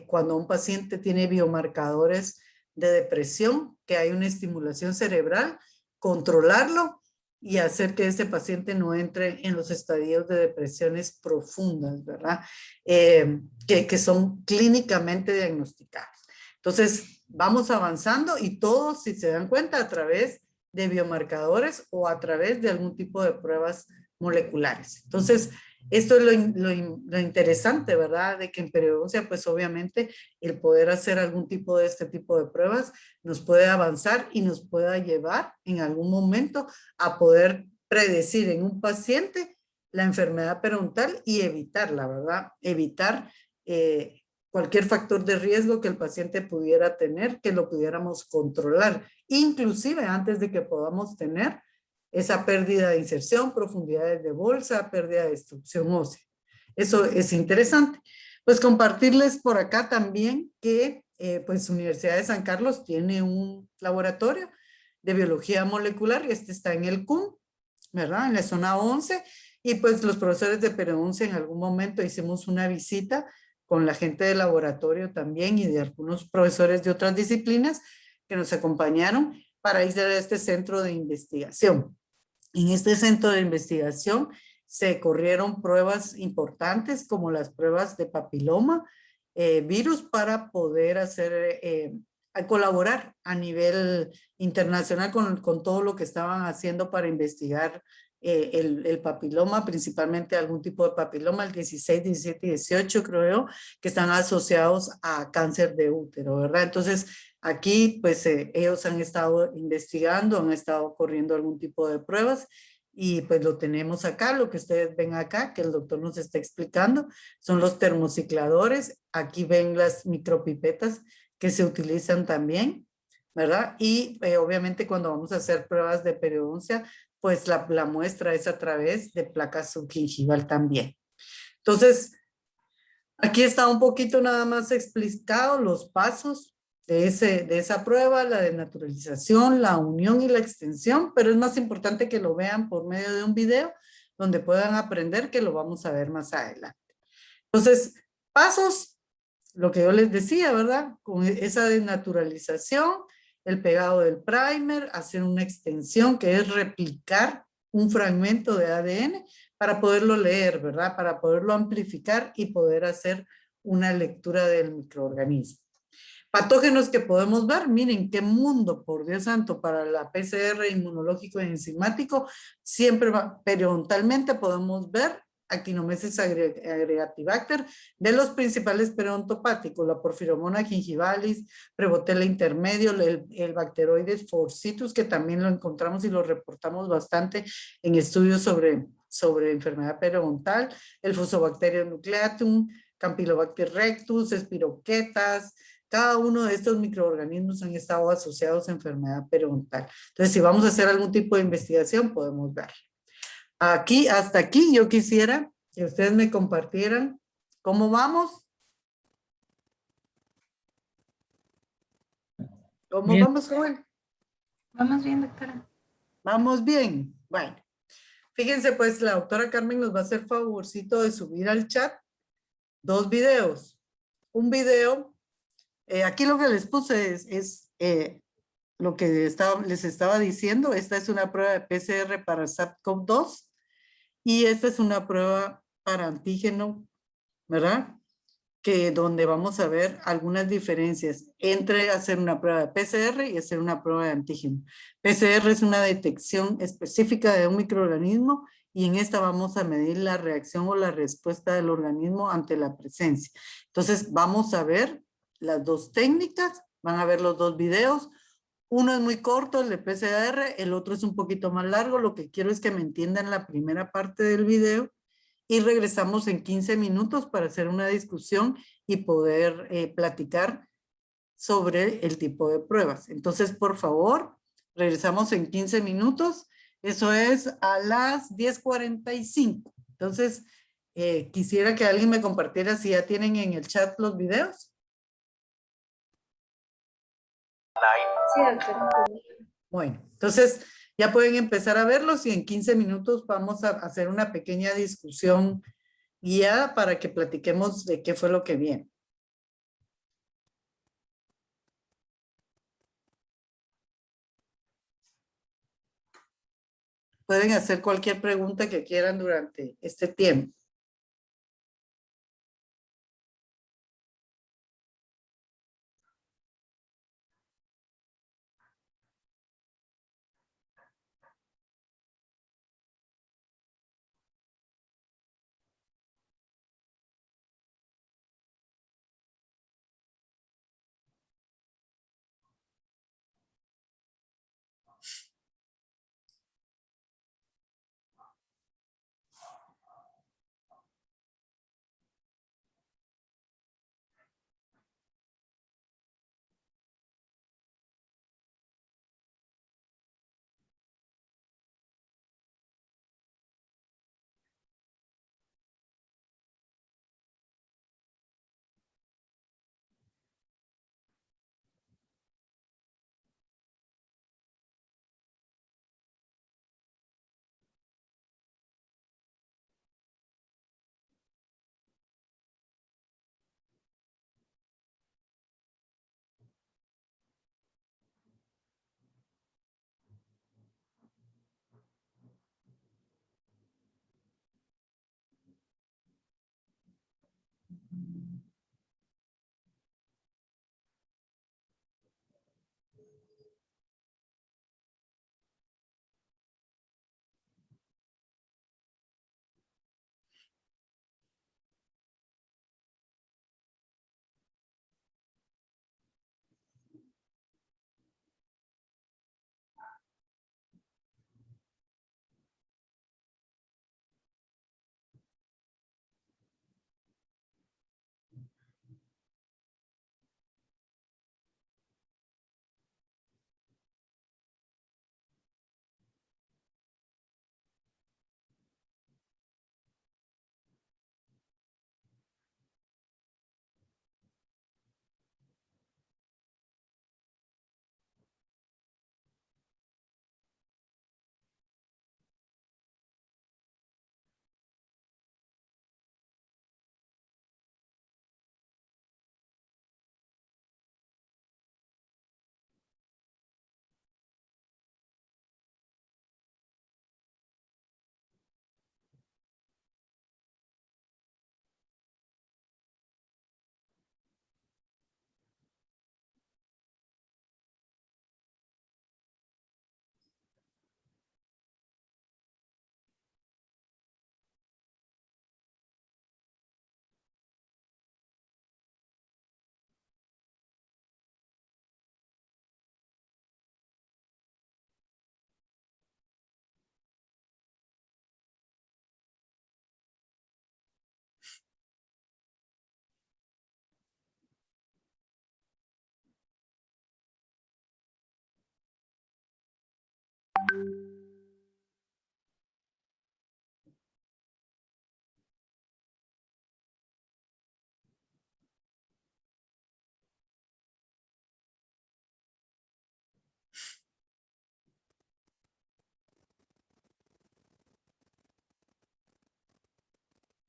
cuando un paciente tiene biomarcadores de depresión, que hay una estimulación cerebral, controlarlo y hacer que ese paciente no entre en los estadios de depresiones profundas, ¿verdad? Que son clínicamente diagnosticadas. Entonces, vamos avanzando y todos, si se dan cuenta, a través de biomarcadores o a través de algún tipo de pruebas moleculares. Entonces, esto es lo interesante, ¿verdad? De que en periodoncia, pues obviamente, el poder hacer algún tipo de este tipo de pruebas nos puede avanzar y nos pueda llevar en algún momento a poder predecir en un paciente la enfermedad periodontal y evitarla, ¿verdad? Evitar cualquier factor de riesgo que el paciente pudiera tener, que lo pudiéramos controlar, inclusive antes de que podamos tener esa pérdida de inserción, profundidades de bolsa, pérdida de destrucción ósea. Eso es interesante. Pues compartirles por acá también que pues Universidad de San Carlos tiene un laboratorio de biología molecular y este está en el CUM, ¿verdad? En la zona 11 y pues los profesores de periodoncia en algún momento hicimos una visita con la gente del laboratorio también y de algunos profesores de otras disciplinas que nos acompañaron para ir a este centro de investigación. En este centro de investigación se corrieron pruebas importantes como las pruebas de papiloma, virus para poder hacer, colaborar a nivel internacional con todo lo que estaban haciendo para investigar el papiloma, principalmente algún tipo de papiloma, el 16, 17 y 18 creo yo, que están asociados a cáncer de útero, ¿verdad? Entonces, aquí pues ellos han estado investigando, han estado corriendo algún tipo de pruebas y pues lo tenemos acá, lo que ustedes ven acá, que el doctor nos está explicando, son los termocicladores, aquí ven las micropipetas que se utilizan también, ¿verdad? Y obviamente cuando vamos a hacer pruebas de periodoncia, pues la muestra es a través de placa subgingival también. Entonces, aquí está un poquito nada más explicado los pasos de esa prueba, la denaturalización, la unión y la extensión, pero es más importante que lo vean por medio de un video donde puedan aprender, que lo vamos a ver más adelante. Entonces, pasos, lo que yo les decía, ¿verdad? Con esa denaturalización, el pegado del primer, hacer una extensión que es replicar un fragmento de ADN para poderlo leer, ¿verdad? Para poderlo amplificar y poder hacer una lectura del microorganismo. Patógenos que podemos ver, miren qué mundo, por Dios santo, para la PCR inmunológico y enzimático, siempre periodontalmente podemos ver Actinomyces aggregatibacter, de los principales periodontopáticos, la Porphyromonas gingivalis, Prevotella intermedio, el Bacteroides forcitus, que también lo encontramos y lo reportamos bastante en estudios sobre enfermedad periodontal, el Fusobacterium nucleatum, Campylobacter rectus, Spirochetas. Cada uno de estos microorganismos han estado asociados a enfermedad periodontal. Entonces, si vamos a hacer algún tipo de investigación, podemos verlo. Aquí, hasta aquí, yo quisiera que ustedes me compartieran cómo vamos. ¿Cómo Bien. vamos, joven? Vamos bien, doctora. Vamos bien. Bueno, fíjense pues, la doctora Carmen nos va a hacer favorcito de subir al chat 2 videos. Un video, aquí lo que les puse es lo que les estaba diciendo. Esta es una prueba de PCR para SARS-CoV-2 y esta es una prueba para antígeno, ¿verdad? Que donde vamos a ver algunas diferencias entre hacer una prueba de PCR y hacer una prueba de antígeno. PCR es una detección específica de un microorganismo y en esta vamos a medir la reacción o la respuesta del organismo ante la presencia. Entonces vamos a ver las dos técnicas, van a ver los dos videos. Uno es muy corto, el de PCR, el otro es un poquito más largo. Lo que quiero es que me entiendan la primera parte del video y regresamos en 15 minutos para hacer una discusión y poder platicar sobre el tipo de pruebas. Entonces, por favor, regresamos en 15 minutos. Eso es a las 10:45. Entonces, quisiera que alguien me compartiera si ya tienen en el chat los videos. Sí, doctora. Bueno, entonces ya pueden empezar a verlos y en 15 minutos vamos a hacer una pequeña discusión guiada para que platiquemos de qué fue lo que viene. Pueden hacer cualquier pregunta que quieran durante este tiempo.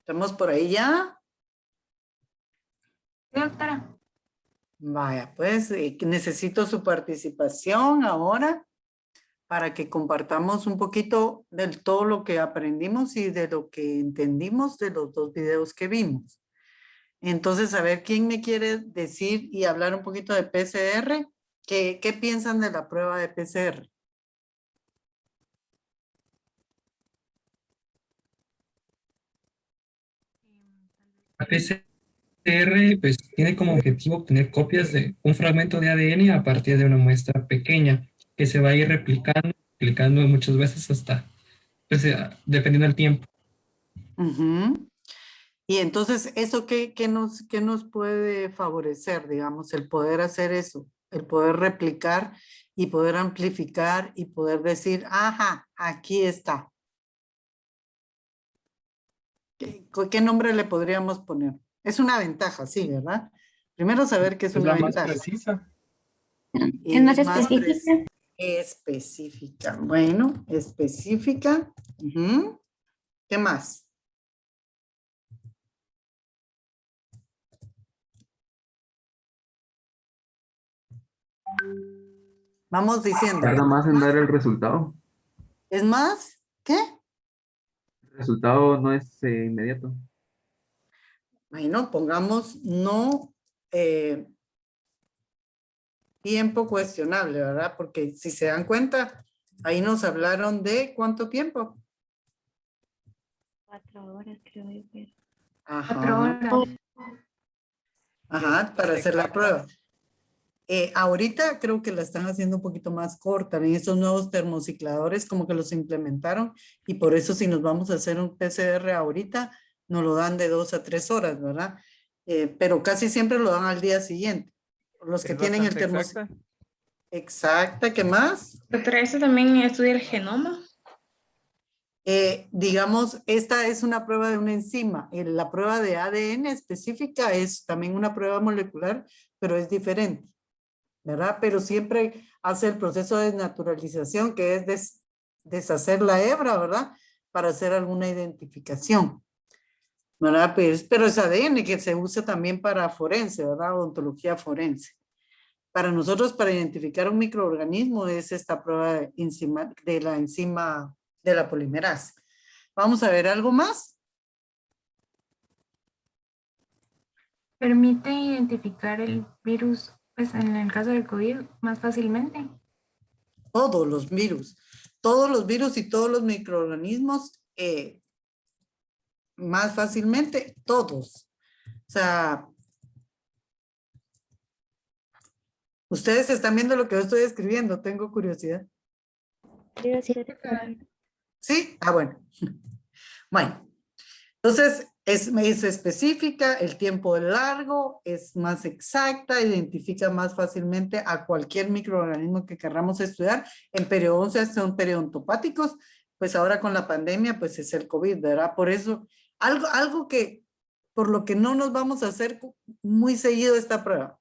¿Estamos por ahí ya? Sí, doctora. Vaya, pues necesito su participación ahora para que compartamos un poquito de todo lo que aprendimos y de lo que entendimos de los dos videos que vimos. Entonces, a ver, ¿quién me quiere decir y hablar un poquito de PCR? ¿Qué piensan de la prueba de PCR? La PCR pues, tiene como objetivo obtener copias de un fragmento de ADN a partir de una muestra pequeña que se va a ir replicando muchas veces hasta, pues, dependiendo del tiempo. Ujú. Y entonces, ¿eso qué nos puede favorecer, digamos, el poder hacer eso? El poder replicar y poder amplificar y poder decir, ajá, aquí está. ¿Qué nombre le podríamos poner? Es una ventaja, sí, ¿verdad? Primero saber que es Es una la más ventaja. precisa. Es más Más específica. específica. Bueno, específica. Ujú. ¿Qué más? Vamos diciendo. Tarda más en dar el resultado. ¿Es más? ¿Qué? El resultado no es inmediato. Bueno, pongamos no tiempo cuestionable, ¿verdad? Porque si se dan cuenta, ahí nos hablaron de ¿cuánto tiempo? 4 horas, creo yo. Ajá. 4 horas. Ajá, para hacer la prueba. Ahorita creo que la están haciendo un poquito más corta. En estos nuevos termocicladores como que los implementaron y por eso si nos vamos a hacer un PCR ahorita, nos lo dan de 2 a 3 horas, ¿verdad? Pero casi siempre lo dan al día siguiente. Los que Es tienen el bastante termociclador. exacta. Exacta, ¿qué más? Doctora, ¿eso también estudia el genoma? Digamos, esta es una prueba de una enzima. La prueba de ADN específica es también una prueba molecular, pero es diferente, ¿verdad? Pero siempre hace el proceso de desnaturalización, que es deshacer la hebra, ¿verdad? Para hacer alguna identificación, ¿verdad? Pero es ADN que se usa también para forense, ¿verdad? Odontología forense. Para nosotros, para identificar un microorganismo, es esta prueba de la enzima de la polimerasa. Vamos a ver algo más. ¿Permite identificar el virus, pues en el caso del COVID, más fácilmente? Todos los virus y todos los microorganismos más fácilmente, todos. O sea, ustedes están viendo lo que yo estoy escribiendo, tengo curiosidad. ¿Sí? Ah, bueno. Bueno, entonces es específica, el tiempo es largo, es más exacta, identifica más fácilmente a cualquier microorganismo que querramos estudiar. En periodoncias son periodontopáticos, pues ahora con la pandemia, pues es el COVID, ¿verdad? Por eso, algo que, por lo que no nos vamos a hacer muy seguido esta prueba.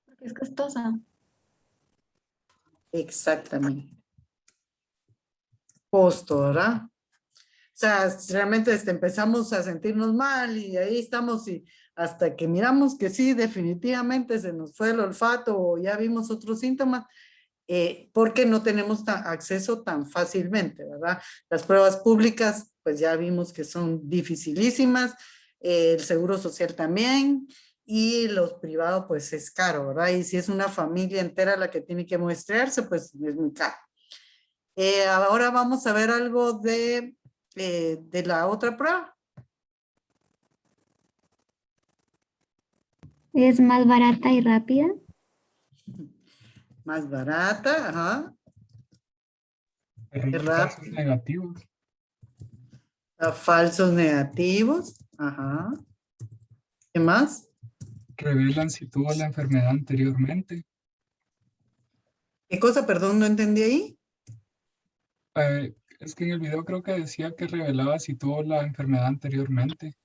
Porque es costosa. Exactamente. Costo, ¿verdad? O sea, realmente empezamos a sentirnos mal y ahí estamos y hasta que miramos que sí, definitivamente se nos fue el olfato o ya vimos otros síntomas, porque no tenemos acceso tan fácilmente, ¿verdad? Las pruebas públicas, pues ya vimos que son dificilísimas, el seguro social también, y los privados, pues es caro, ¿verdad? Y si es una familia entera la que tiene que muestrearse, pues es muy caro. Ahora vamos a ver algo de la otra prueba. Es más barata y rápida. Más barata, ajá. Errores falsos negativos. Falsos negativos, ajá. ¿Qué más? Revelan si tuvo la enfermedad anteriormente. ¿Qué cosa? Perdón, no entendí ahí. Es que en el video creo que decía que revelaba si tuvo la enfermedad anteriormente.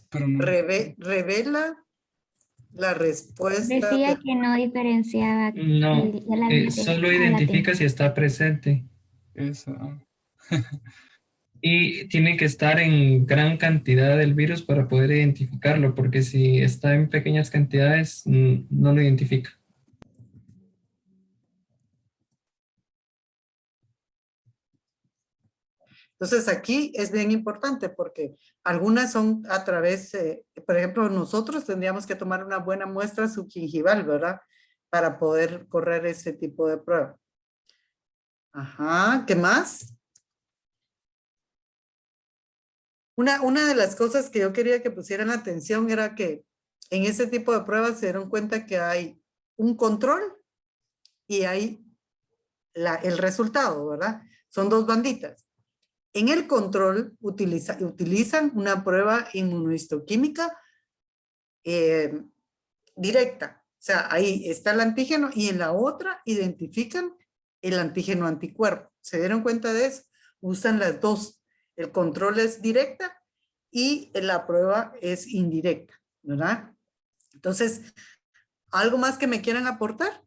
Pero no. Revela la respuesta. Decía que no diferenciaba. No, solo identifica si está presente. Eso. Y tiene que estar en gran cantidad del virus para poder identificarlo, porque si está en pequeñas cantidades, no lo identifica. Entonces aquí es bien importante porque algunas son a través, por ejemplo, nosotros tendríamos que tomar una buena muestra subgingival, ¿verdad? Para poder correr ese tipo de prueba. Ajá, ¿qué más? Una de las cosas que yo quería que pusieran atención era que en ese tipo de pruebas se dieron cuenta que hay un control y hay el resultado, ¿verdad? Son dos banditas. En el control utilizan una prueba inmunohistoquímica directa. O sea, ahí está el antígeno y en la otra identifican el antígeno anticuerpo. ¿Se dieron cuenta de eso? Usan las dos. El control es directa y la prueba es indirecta, ¿verdad? Entonces, ¿algo más que me quieran aportar?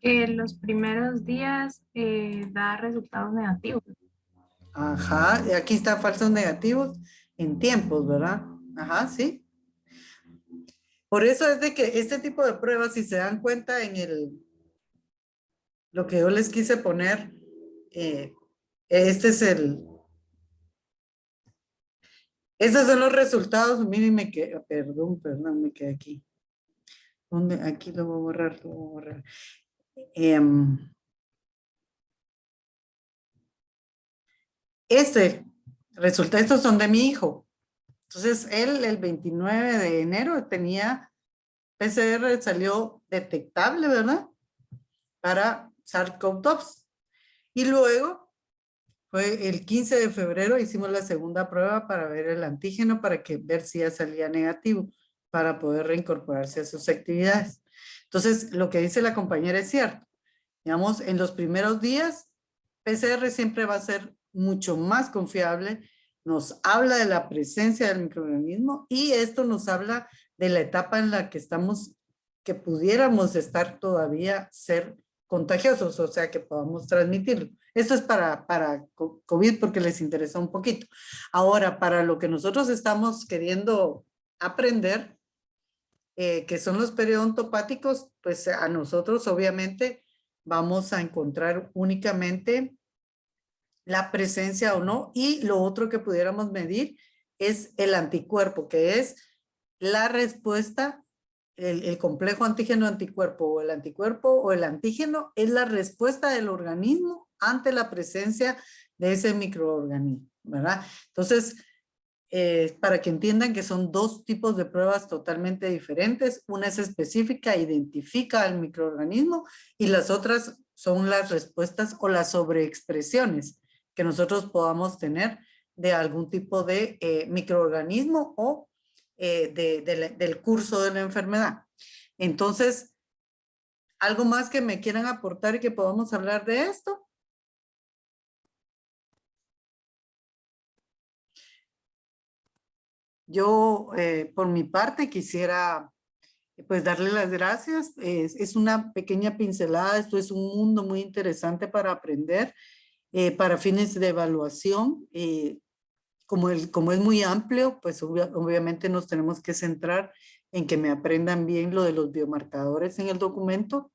Los primeros días da resultados negativos. Ajá, y aquí están falsos negativos en tiempos, ¿verdad? Ajá, sí. Por eso es de que este tipo de pruebas, si se dan cuenta en lo que yo les quise poner, este es estos son los resultados. Miren, me quedé, perdón, me quedé aquí. Aquí lo voy a borrar, lo voy a borrar. Estos son de mi hijo. Entonces, él el 29 de enero tenía PCR, salió detectable, ¿verdad? Para SARS-CoV-2. Y luego, fue el 15 de febrero, hicimos la segunda prueba para ver el antígeno, para ver si ya salía negativo, para poder reincorporarse a sus actividades. Entonces, lo que dice la compañera es cierto. Digamos, en los primeros días, PCR siempre va a ser mucho más confiable, nos habla de la presencia del microorganismo y esto nos habla de la etapa en la que estamos, que pudiéramos estar todavía ser contagiosos, o sea, que podamos transmitirlo. Esto es para COVID porque les interesa un poquito. Ahora, para lo que nosotros estamos queriendo aprender, que son los periodontopáticos, pues a nosotros obviamente vamos a encontrar únicamente la presencia o no, y lo otro que pudiéramos medir es el anticuerpo, que es la respuesta, el complejo antígeno-anticuerpo, o el anticuerpo o el antígeno, es la respuesta del organismo ante la presencia de ese microorganismo, ¿verdad? Entonces, para que entiendan que son dos tipos de pruebas totalmente diferentes. Una es específica, identifica al microorganismo, y las otras son las respuestas o las sobreexpresiones que nosotros podamos tener de algún tipo de microorganismo o del curso de la enfermedad. Entonces, ¿algo más que me quieran aportar y que podamos hablar de esto? Yo, por mi parte, quisiera pues darle las gracias. Es una pequeña pincelada. Esto es un mundo muy interesante para aprender, para fines de evaluación. Como es muy amplio, pues obviamente nos tenemos que centrar en que me aprendan bien lo de los biomarcadores en el documento,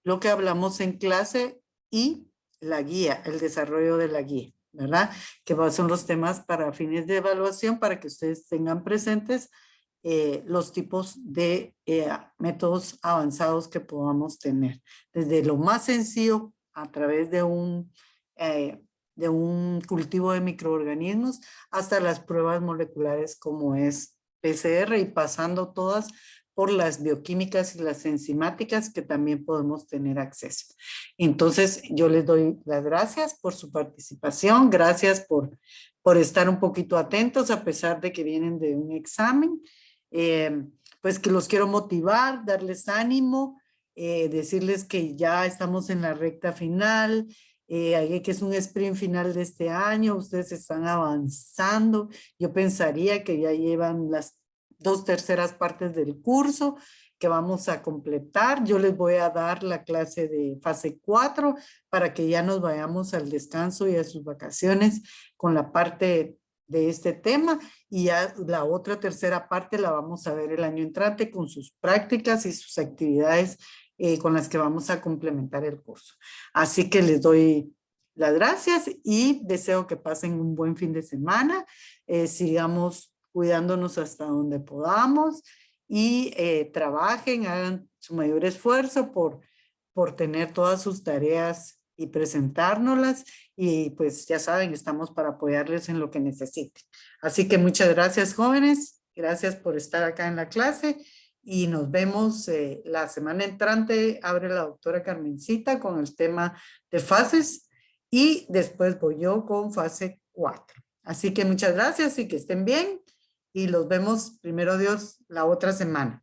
lo que hablamos en clase y la guía, el desarrollo de la guía, ¿verdad? Que son los temas para fines de evaluación, para que ustedes tengan presentes los tipos de métodos avanzados que podamos tener. Desde lo más sencillo, a través de un cultivo de microorganismos, hasta las pruebas moleculares como es PCR, y pasando todas por las bioquímicas y las enzimáticas que también podemos tener acceso. Entonces, yo les doy las gracias por su participación, gracias por estar un poquito atentos a pesar de que vienen de un examen. Pues que los quiero motivar, darles ánimo, decirles que ya estamos en la recta final, que es un sprint final de este año, ustedes están avanzando. Yo pensaría que ya llevan las 2/3 partes del curso que vamos a completar. Yo les voy a dar la clase de fase 4 para que ya nos vayamos al descanso y a sus vacaciones con la parte de este tema, y ya la otra 1/3 parte la vamos a ver el año entrante con sus prácticas y sus actividades con las que vamos a complementar el curso. Así que les doy las gracias y deseo que pasen un buen fin de semana. Sigamos cuidándonos hasta donde podamos y trabajen, hagan su mayor esfuerzo por por tener todas sus tareas y presentárnoslas. Y pues ya saben, estamos para apoyarles en lo que necesiten. Así que muchas gracias, jóvenes. Gracias por estar acá en la clase. Y nos vemos la semana entrante. Abre la doctora Carmencita con el tema de fases. Y después voy yo con fase 4. Así que muchas gracias y que estén bien. Y los vemos, primero Dios, la otra semana.